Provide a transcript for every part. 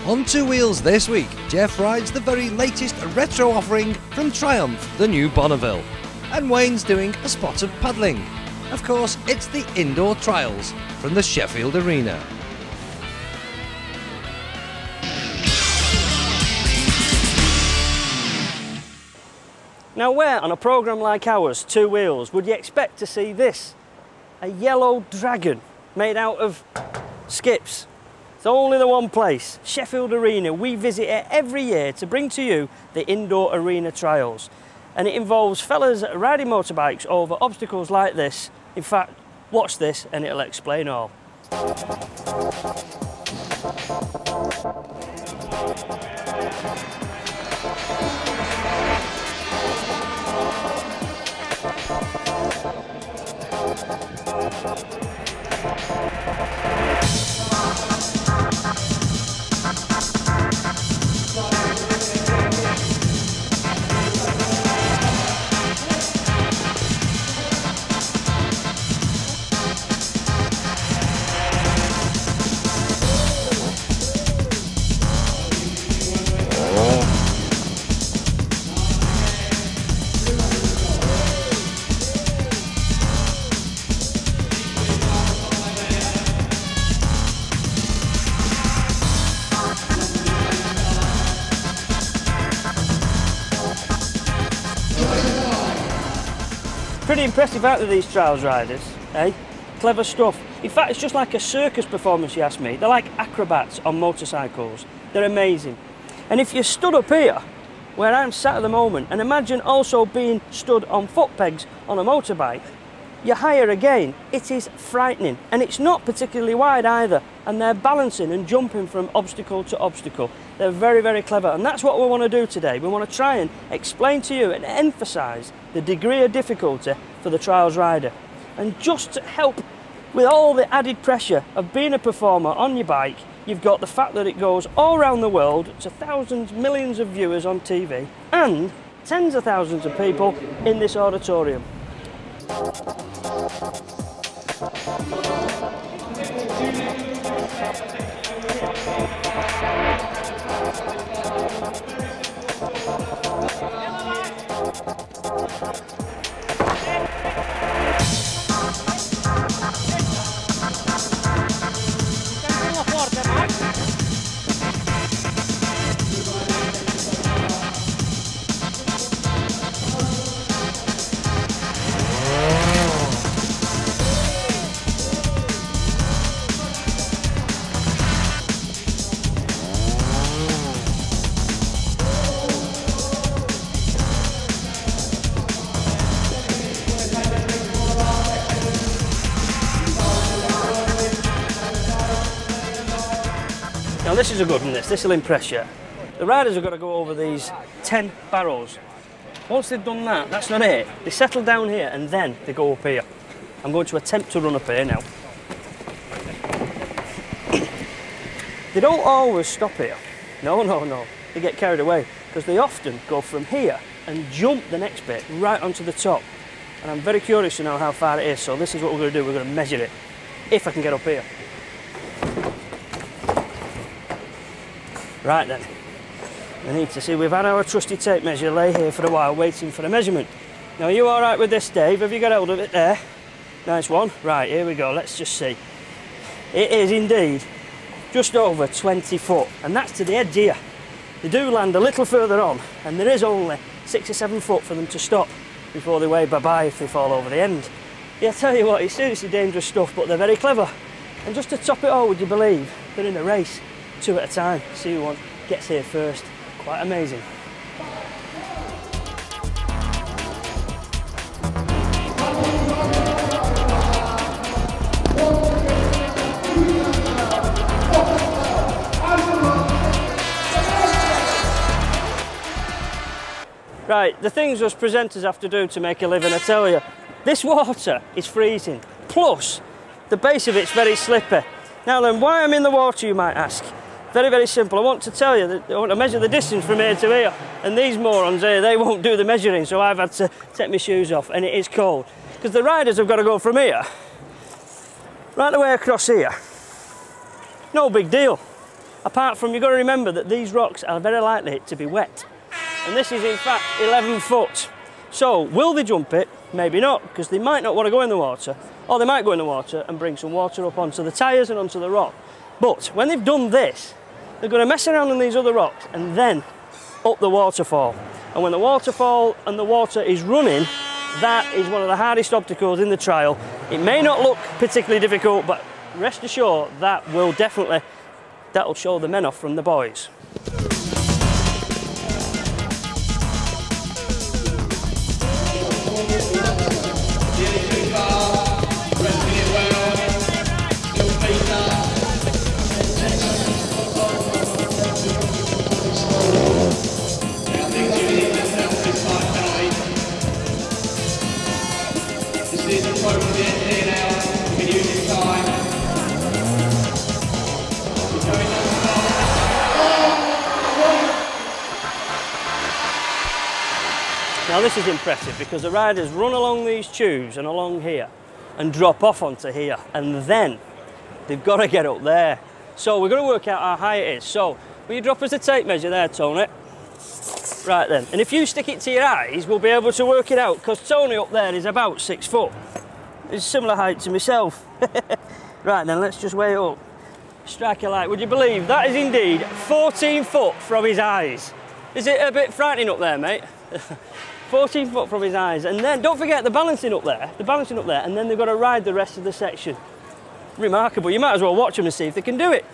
On Two Wheels this week, Jeff rides the very latest retro offering from Triumph, the new Bonneville. And Wayne's doing a spot of paddling. Of course, it's the indoor trials from the Sheffield Arena. Now where on a programme like ours, Two Wheels, would you expect to see this? A yellow dragon made out of skips. It's only the one place, Sheffield Arena. We visit it every year to bring to you the indoor arena trials. And it involves fellas riding motorbikes over obstacles like this. In fact, watch this and it'll explain all. Pretty impressive out of these trials riders, eh? Clever stuff. In fact, it's just like a circus performance, you ask me. They're like acrobats on motorcycles. They're amazing. And if you're stood up here, where I'm sat at the moment, and imagine also being stood on foot pegs on a motorbike, you're higher again. It is frightening. And it's not particularly wide either. And they're balancing and jumping from obstacle to obstacle. They're very, very clever. And that's what we want to do today. We want to try and explain to you and emphasise the degree of difficulty for the trials rider. And just to help with all the added pressure of being a performer on your bike, you've got the fact that it goes all around the world to thousands, millions of viewers on TV and tens of thousands of people in this auditorium. Now this is a good one, this will impress you. The riders have got to go over these 10 barrows. Once they've done that, that's not it. They settle down here and then they go up here. I'm going to attempt to run up here now. They don't always stop here. No, no, no. They get carried away because they often go from here and jump the next bit right onto the top. And I'm very curious to know how far it is, so this is what we're going to do. We're going to measure it, if I can get up here. Right then, we need to see, we've had our trusty tape measure lay here for a while waiting for a measurement. Now are you alright with this, Dave? Have you got hold of it there? Nice one. Right, here we go, let's just see. It is indeed just over 20 foot, and that's to the edge here. They do land a little further on, and there is only 6 or 7 foot for them to stop before they wave bye-bye if they fall over the end. Yeah, I tell you what, it's seriously dangerous stuff, but they're very clever. And just to top it all, would you believe, they're in a race. 2 at a time, see who gets here first. Quite amazing. Right, the things us presenters have to do to make a living, I tell you. This water is freezing, plus the base of it's very slippy. Now then, why I'm in the water, you might ask? Very, very simple. I want to tell you that I want to measure the distance from here to here. And these morons here, they won't do the measuring, so I've had to take my shoes off, and it is cold. Because the riders have got to go from here, right the way across here. No big deal. Apart from, you've got to remember that these rocks are very likely to be wet. And this is in fact 11 foot. So will they jump it? Maybe not, because they might not want to go in the water, or they might go in the water and bring some water up onto the tyres and onto the rock. But when they've done this, they're going to mess around on these other rocks and then up the waterfall. And when the waterfall and the water is running, that is one of the hardest obstacles in the trial. It may not look particularly difficult, but rest assured that will definitely, that'll show the men off from the boys. Now this is impressive because the riders run along these tubes and along here and drop off onto here, and then they've got to get up there. So we're going to work out how high it is. So will you drop us a tape measure there, Tony? Right then, and if you stick it to your eyes, we'll be able to work it out, because Tony up there is about 6 foot. He's similar height to myself. Right then, let's just weigh it up. Strike a light. Would you believe that is indeed 14 foot from his eyes? Is it a bit frightening up there, mate? 14 foot from his eyes, and then don't forget the balancing up there, and then they've got to ride the rest of the section. Remarkable. You might as well watch them and see if they can do it.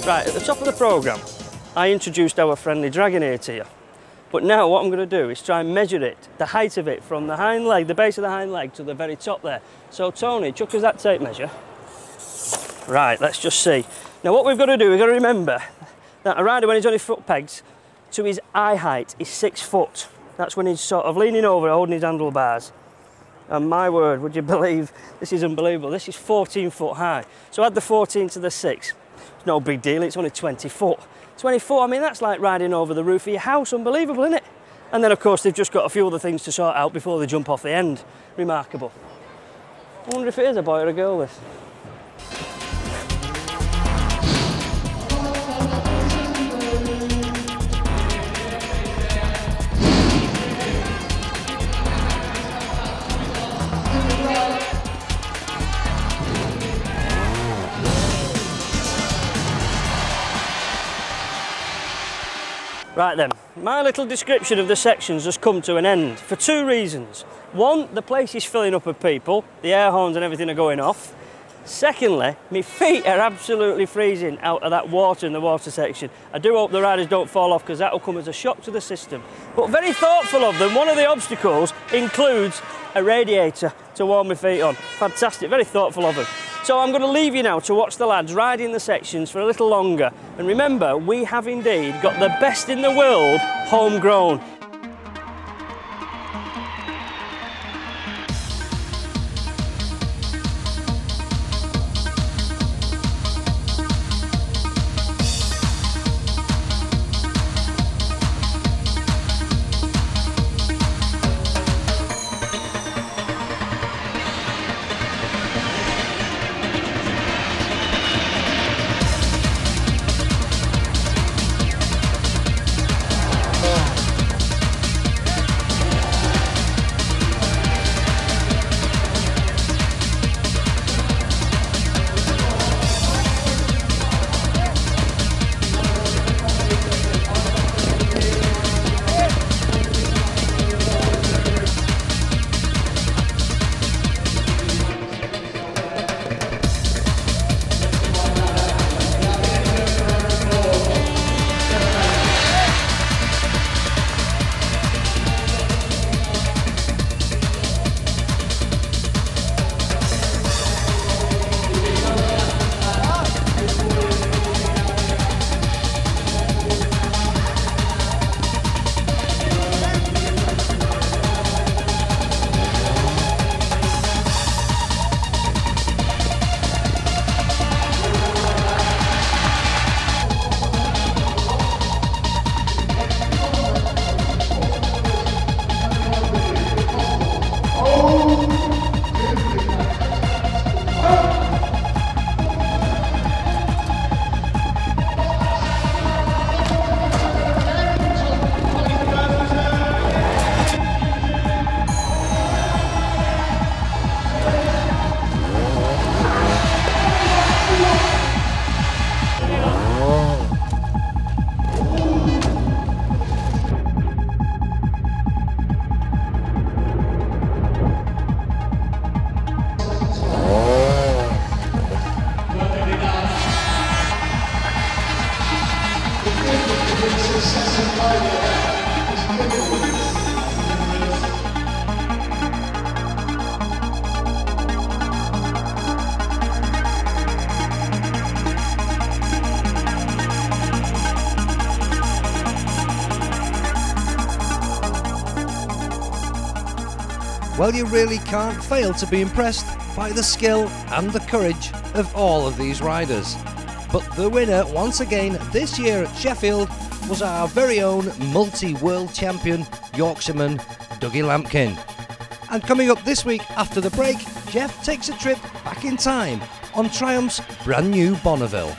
Right, at the top of the programme, I introduced our friendly Dragonair to you. But now what I'm going to do is try and measure it, the height of it, from the hind leg, the base of the hind leg, to the very top there. So Tony, chuck us that tape measure. Right, let's just see. Now what we've got to do, we've got to remember that a rider, when he's on his foot pegs, to his eye height is 6 foot. That's when he's sort of leaning over, holding his handlebars. And my word, would you believe, this is unbelievable. This is 14 foot high. So add the 14 to the 6. It's no big deal, it's only 20 foot. 20 foot, I mean, that's like riding over the roof of your house. Unbelievable, isn't it? And then, of course, they've just got a few other things to sort out before they jump off the end. Remarkable. I wonder if it is a boy or a girl, this. Right then, my little description of the sections has come to an end for 2 reasons. One, the place is filling up with people, the air horns and everything are going off. Secondly, my feet are absolutely freezing out of that water in the water section. I do hope the riders don't fall off, because that will come as a shock to the system. But very thoughtful of them. One of the obstacles includes a radiator to warm my feet on. Fantastic, very thoughtful of them. So I'm going to leave you now to watch the lads riding the sections for a little longer. And remember, we have indeed got the best in the world homegrown. Well, you really can't fail to be impressed by the skill and the courage of all of these riders. But the winner once again this year at Sheffield was our very own multi-world champion Yorkshireman Dougie Lampkin. And coming up this week after the break, Jeff takes a trip back in time on Triumph's brand new Bonneville.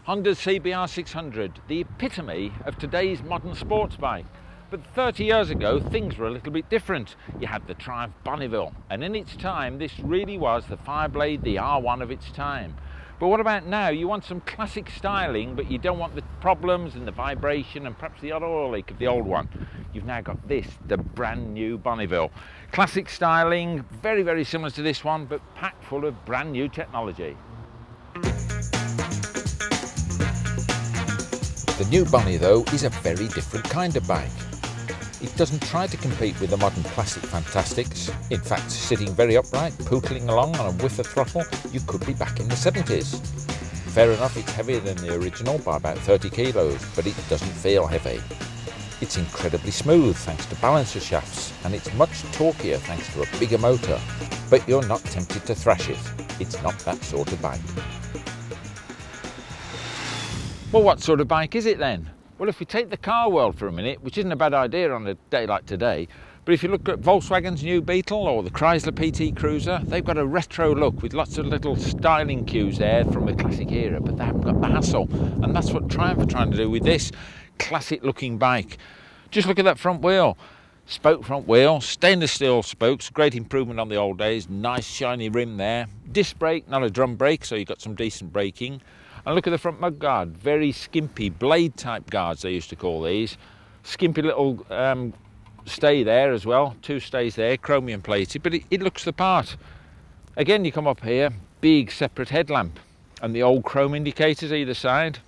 Honda's CBR 600, the epitome of today's modern sports bike. But 30 years ago, things were a little bit different. You had the Triumph Bonneville, and in its time, this really was the Fireblade, the R1 of its time. But what about now? You want some classic styling, but you don't want the problems and the vibration and perhaps the odd oil leak of the old one. You've now got this, the brand new Bonneville. Classic styling, very, very similar to this one, but packed full of brand new technology. The new Bonnie, though, is a very different kind of bike. It doesn't try to compete with the modern plastic fantastics. In fact, sitting very upright, pootling along on a whiff of throttle, you could be back in the 70s. Fair enough, it's heavier than the original by about 30 kilos, but it doesn't feel heavy. It's incredibly smooth thanks to balancer shafts, and it's much torquier thanks to a bigger motor. But you're not tempted to thrash it. It's not that sort of bike. Well, what sort of bike is it then? Well, if we take the car world for a minute, which isn't a bad idea on a day like today, but if you look at Volkswagen's new Beetle or the Chrysler PT Cruiser, they've got a retro look with lots of little styling cues there from the classic era, but they haven't got the hassle. And that's what Triumph are trying to do with this classic looking bike. Just look at that front wheel. Spoke front wheel, stainless steel spokes, great improvement on the old days, nice shiny rim there. Disc brake, not a drum brake, so you've got some decent braking. And look at the front mud guard, very skimpy blade type guards they used to call these. Skimpy little stay there as well, two stays there, chromium plated, but it looks the part. Again, you come up here, big separate headlamp. and the old chrome indicators either side.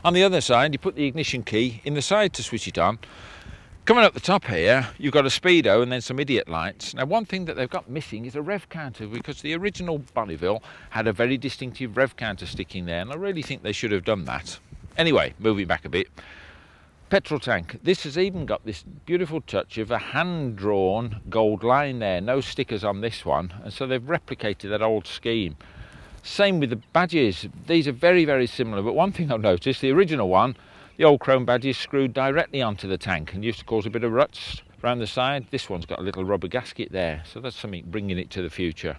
On the other side, you put the ignition key in the side to switch it on. Coming up the top here, you've got a speedo and then some idiot lights. Now, one thing that they've got missing is a rev counter, because the original Bonneville had a very distinctive rev counter sticking there, and I really think they should have done that. Anyway, moving back a bit. Petrol tank. This has even got this beautiful touch of a hand-drawn gold line there. No stickers on this one, and so they've replicated that old scheme. Same with the badges. These are very, very similar, but one thing I've noticed, the original one, the old chrome badges screwed directly onto the tank and used to cause a bit of ruts around the side. This one's got a little rubber gasket there, so that's something bringing it to the future.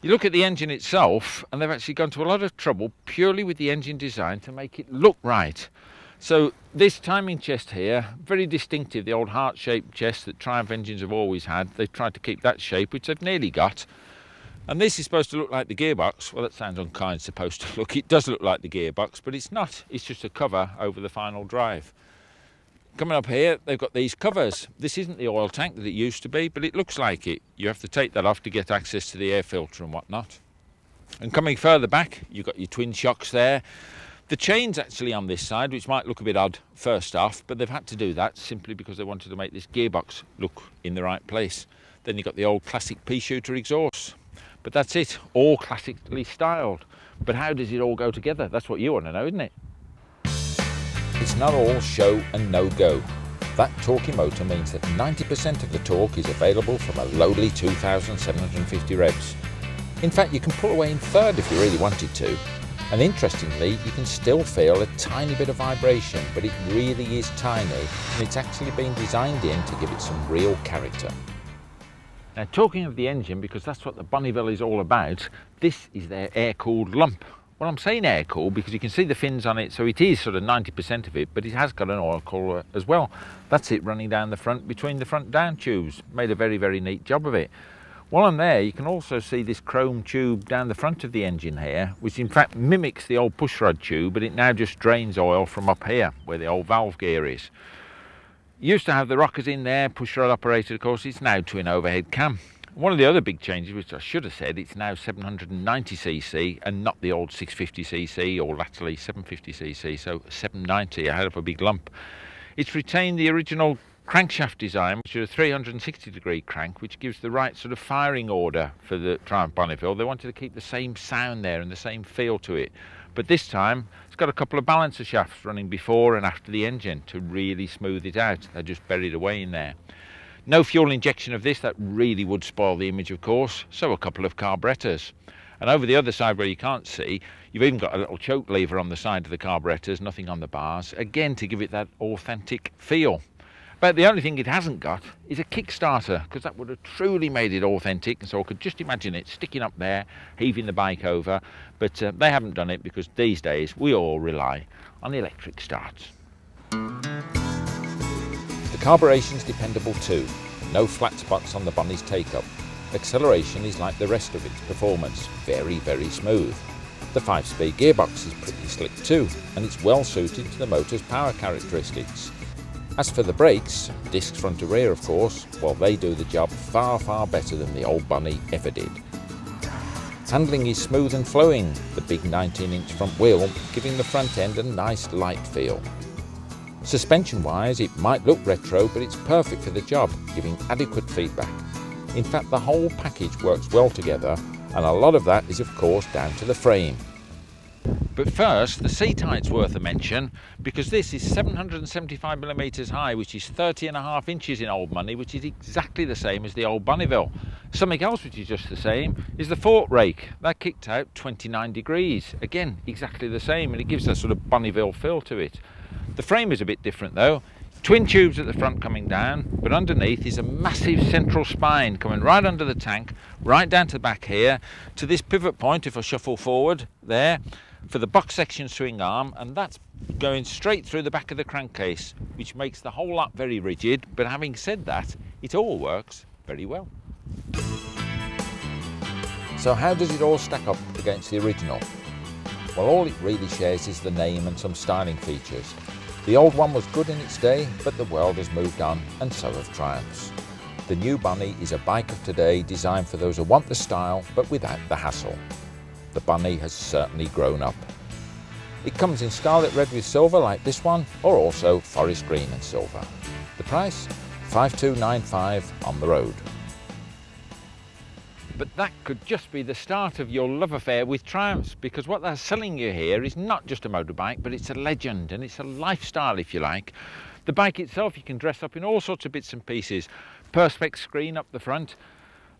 You look at the engine itself, and they've actually gone to a lot of trouble purely with the engine design to make it look right. So this timing chest here, very distinctive, the old heart-shaped chest that Triumph engines have always had. They've tried to keep that shape, which they've nearly got. And this is supposed to look like the gearbox. Well, that sounds unkind, supposed to look. It does look like the gearbox, but it's not. It's just a cover over the final drive. Coming up here, they've got these covers. This isn't the oil tank that it used to be, but it looks like it. You have to take that off to get access to the air filter and whatnot. And coming further back, you've got your twin shocks there. The chain's actually on this side, which might look a bit odd first off, but they've had to do that simply because they wanted to make this gearbox look in the right place. Then you've got the old classic pea-shooter exhaust. But that's it, all classically styled. But how does it all go together? That's what you want to know, isn't it? It's not all show and no go. That torquey motor means that 90% of the torque is available from a lowly 2,750 revs. In fact, you can pull away in third if you really wanted to. And interestingly, you can still feel a tiny bit of vibration, but it really is tiny, and it's actually been designed in to give it some real character. Now, talking of the engine, because that's what the Bonneville is all about, this is their air-cooled lump. Well, I'm saying air-cooled because you can see the fins on it, so it is sort of 90% of it, but it has got an oil cooler as well. That's it running down the front between the front down tubes. Made a very, very neat job of it. While I'm there, you can also see this chrome tube down the front of the engine here, which in fact mimics the old pushrod tube, but it now just drains oil from up here, where the old valve gear is. Used to have the rockers in there, pushrod operated, of course. It's now twin overhead cam. One of the other big changes, which I should have said, it's now 790cc and not the old 650cc or latterly 750cc, so 790, a hell of a big lump. It's retained the original crankshaft design, which is a 360-degree crank, which gives the right sort of firing order for the Triumph Bonneville. They wanted to keep the same sound there and the same feel to it. But this time, it's got a couple of balancer shafts running before and after the engine to really smooth it out. They're just buried away in there. No fuel injection of this, that really would spoil the image, of course, so a couple of carburettors. And over the other side where you can't see, you've even got a little choke lever on the side of the carburettors, nothing on the bars, again to give it that authentic feel. But the only thing it hasn't got is a Kickstarter, because that would have truly made it authentic, and so I could just imagine it sticking up there, heaving the bike over, but they haven't done it because these days we all rely on electric starts. The carburetion's dependable too. No flat spots on the Bonnie's take-up. Acceleration is like the rest of its performance, very, very smooth. The 5-speed gearbox is pretty slick too, and it's well suited to the motor's power characteristics. As for the brakes, discs front to rear of course, well they do the job far, far better than the old Bonnie ever did. Handling is smooth and flowing, the big 19-inch front wheel giving the front end a nice light feel. Suspension-wise, it might look retro, but it's perfect for the job, giving adequate feedback. In fact, the whole package works well together, and a lot of that is of course down to the frame. But first, the seat height's worth a mention, because this is 775mm high, which is 30.5 inches in old money, which is exactly the same as the old Bonneville. Something else which is just the same is the fork rake. That kicked out 29 degrees. Again, exactly the same, and it gives that sort of Bonneville feel to it. The frame is a bit different though. Twin tubes at the front coming down, but underneath is a massive central spine coming right under the tank, right down to the back here, to this pivot point, if I shuffle forward, there, for the box section swing arm, and that's going straight through the back of the crankcase, which makes the whole lot very rigid, but having said that, it all works very well. So how does it all stack up against the original? Well, all it really shares is the name and some styling features. The old one was good in its day, but the world has moved on, and so have Triumphs. The new Bonnie is a bike of today designed for those who want the style, but without the hassle. The bunny has certainly grown up. It comes in scarlet red with silver like this one, or also forest green and silver. The price? $5295 on the road. But that could just be the start of your love affair with Triumphs, because what they're selling you here is not just a motorbike, but it's a legend and it's a lifestyle, if you like. The bike itself you can dress up in all sorts of bits and pieces. Perspex screen up the front.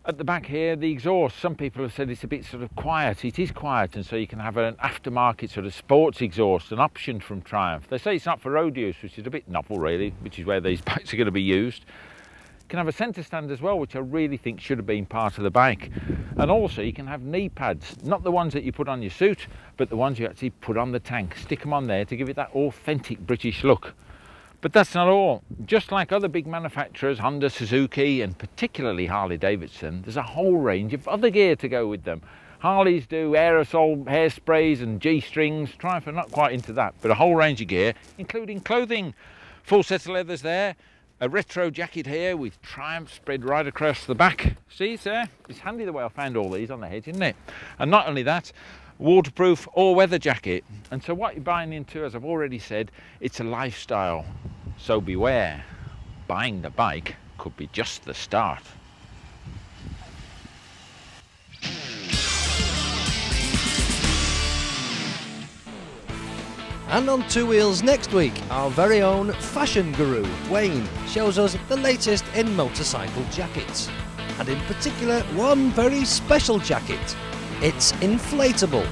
At the back here, the exhaust, some people have said it's a bit sort of quiet. It is quiet, and so you can have an aftermarket sort of sports exhaust, an option from Triumph. They say it's not for road use, which is a bit novel really, which is where these bikes are going to be used. You can have a centre stand as well, which I really think should have been part of the bike. And also you can have knee pads, not the ones that you put on your suit, but the ones you actually put on the tank. Stick them on there to give it that authentic British look. But that's not all. Just like other big manufacturers, Honda, Suzuki, and particularly Harley-Davidson, there's a whole range of other gear to go with them. Harleys do aerosol hairsprays and G-strings. Triumph are not quite into that, but a whole range of gear, including clothing. Full set of leathers there, a retro jacket here with Triumph spread right across the back. See, sir? It's handy the way I found all these on the hedge, isn't it? And not only that, waterproof all-weather jacket. And so what you're buying into, as I've already said, it's a lifestyle. So beware, buying the bike could be just the start. And on Two Wheels next week, our very own fashion guru, Wayne, shows us the latest in motorcycle jackets. And in particular, one very special jacket. It's inflatable.